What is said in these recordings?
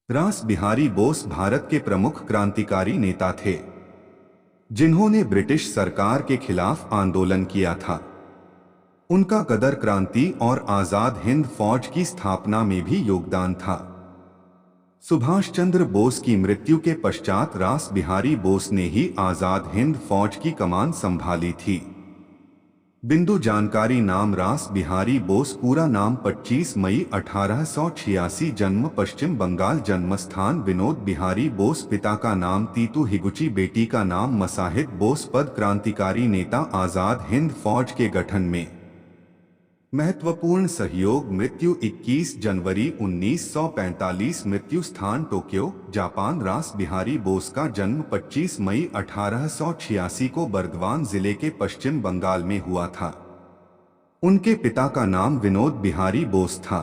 रास बिहारी बोस भारत के प्रमुख क्रांतिकारी नेता थे जिन्होंने ब्रिटिश सरकार के खिलाफ आंदोलन किया था। उनका गदर क्रांति और आजाद हिंद फौज की स्थापना में भी योगदान था। सुभाष चंद्र बोस की मृत्यु के पश्चात रास बिहारी बोस ने ही आजाद हिंद फौज की कमान संभाली थी। बिंदु जानकारी नाम रास बिहारी बोस पूरा नाम 25 मई 1886 जन्म पश्चिम बंगाल जन्मस्थान विनोद बिहारी बोस पिता का नाम तीतू हिगुची बेटी का नाम मसाहिद बोस पद क्रांतिकारी नेता आजाद हिंद फौज के गठन में महत्वपूर्ण सहयोग मृत्यु 21 जनवरी 1945 मृत्यु स्थान टोक्यो जापान रास बिहारी बोस का जन्म 25 मई 1886 को बर्दवान जिले के पश्चिम बंगाल में हुआ था। उनके पिता का नाम विनोद बिहारी बोस था।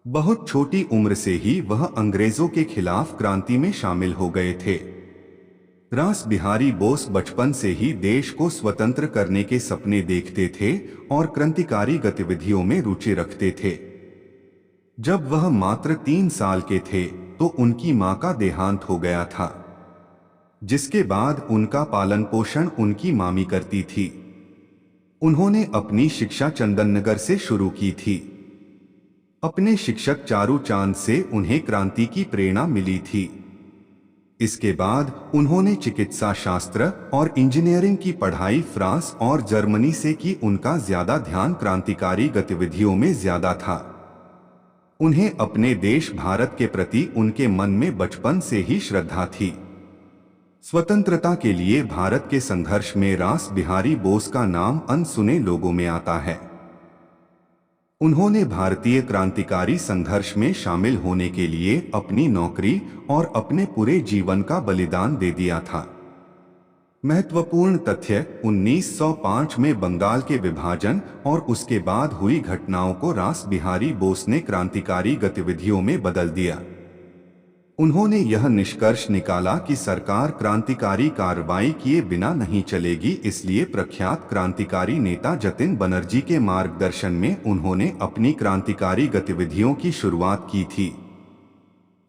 बहुत छोटी उम्र से ही वह अंग्रेजों के खिलाफ क्रांति में शामिल हो गए थे। रास बिहारी बोस बचपन से ही देश को स्वतंत्र करने के सपने देखते थे और क्रांतिकारी गतिविधियों में रुचि रखते थे। जब वह मात्र 3 साल के थे तो उनकी मां का देहांत हो गया था, जिसके बाद उनका पालन पोषण उनकी मामी करती थी। उन्होंने अपनी शिक्षा चंदननगर से शुरू की थी। अपने शिक्षक चारू चांद से उन्हें क्रांति की प्रेरणा मिली थी। इसके बाद उन्होंने चिकित्सा शास्त्र और इंजीनियरिंग की पढ़ाई फ्रांस और जर्मनी से की। उनका ज्यादा ध्यान क्रांतिकारी गतिविधियों में ज्यादा था। उन्हें अपने देश भारत के प्रति उनके मन में बचपन से ही श्रद्धा थी। स्वतंत्रता के लिए भारत के संघर्ष में रास बिहारी बोस का नाम अनसुने लोगों में आता है। उन्होंने भारतीय क्रांतिकारी संघर्ष में शामिल होने के लिए अपनी नौकरी और अपने पूरे जीवन का बलिदान दे दिया था। महत्वपूर्ण तथ्य 1905 में बंगाल के विभाजन और उसके बाद हुई घटनाओं को रास बिहारी बोस ने क्रांतिकारी गतिविधियों में बदल दिया। उन्होंने यह निष्कर्ष निकाला कि सरकार क्रांतिकारी कार्रवाई किए बिना नहीं चलेगी, इसलिए प्रख्यात क्रांतिकारी नेता जतिन बनर्जी के मार्गदर्शन में उन्होंने अपनी क्रांतिकारी गतिविधियों की शुरुआत की थी।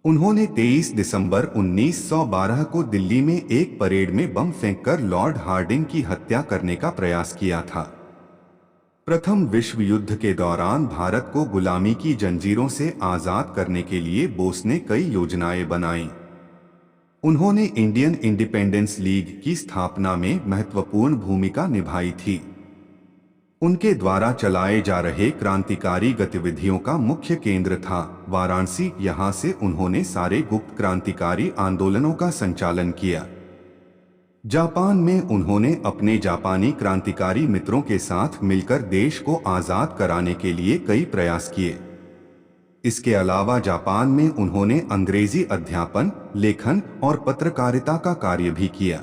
उन्होंने 23 दिसंबर 1912 को दिल्ली में एक परेड में बम फेंककर लॉर्ड हार्डिंग की हत्या करने का प्रयास किया था। प्रथम विश्व युद्ध के दौरान भारत को गुलामी की जंजीरों से आजाद करने के लिए बोस ने कई योजनाएं बनाई। उन्होंने इंडियन इंडिपेंडेंस लीग की स्थापना में महत्वपूर्ण भूमिका निभाई थी। उनके द्वारा चलाए जा रहे क्रांतिकारी गतिविधियों का मुख्य केंद्र था वाराणसी। यहाँ से उन्होंने सारे गुप्त क्रांतिकारी आंदोलनों का संचालन किया। जापान में उन्होंने अपने जापानी क्रांतिकारी मित्रों के साथ मिलकर देश को आजाद कराने के लिए कई प्रयास किए। इसके अलावा जापान में उन्होंने अंग्रेजी अध्यापन, लेखन और पत्रकारिता का कार्य भी किया।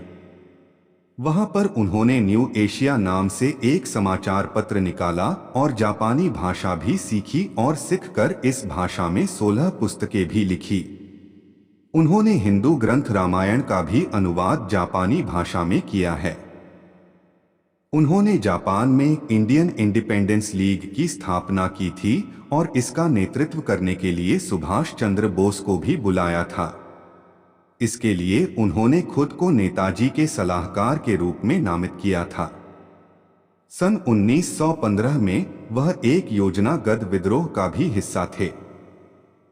वहां पर उन्होंने न्यू एशिया नाम से एक समाचार पत्र निकाला और जापानी भाषा भी सीखी और सीखकर इस भाषा में 16 पुस्तकें भी लिखी। उन्होंने हिंदू ग्रंथ रामायण का भी अनुवाद जापानी भाषा में किया है। उन्होंने जापान में इंडियन इंडिपेंडेंस लीग की स्थापना की थी और इसका नेतृत्व करने के लिए सुभाष चंद्र बोस को भी बुलाया था। इसके लिए उन्होंने खुद को नेताजी के सलाहकार के रूप में नामित किया था। सन 1915 में वह एक योजनाबद्ध विद्रोह का भी हिस्सा थे।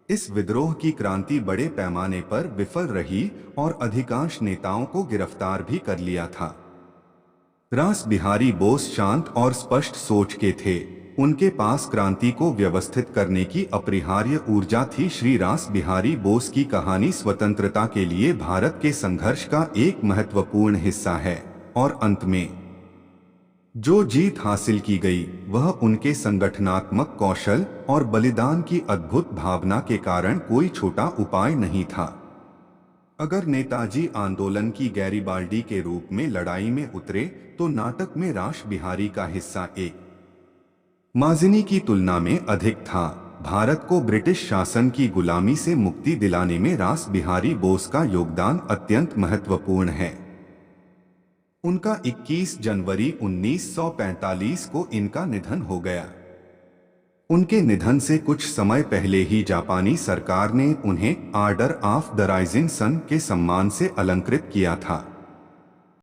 इस विद्रोह की क्रांति बड़े पैमाने पर विफल रही और अधिकांश नेताओं को गिरफ्तार भी कर लिया था। रास बिहारी बोस शांत और स्पष्ट सोच के थे। उनके पास क्रांति को व्यवस्थित करने की अपरिहार्य ऊर्जा थी। श्री रास बिहारी बोस की कहानी स्वतंत्रता के लिए भारत के संघर्ष का एक महत्वपूर्ण हिस्सा है और अंत में जो जीत हासिल की गई वह उनके संगठनात्मक कौशल और बलिदान की अद्भुत भावना के कारण कोई छोटा उपाय नहीं था। अगर नेताजी आंदोलन की गैरिबाल्डी के रूप में लड़ाई में उतरे तो नाटक में रास बिहारी का हिस्सा एक माजिनी की तुलना में अधिक था। भारत को ब्रिटिश शासन की गुलामी से मुक्ति दिलाने में रास बिहारी बोस का योगदान अत्यंत महत्वपूर्ण है। उनका 21 जनवरी 1945 को इनका निधन हो गया। उनके निधन से कुछ समय पहले ही जापानी सरकार ने उन्हें order of the rising sun के सम्मान से अलंकृत किया था।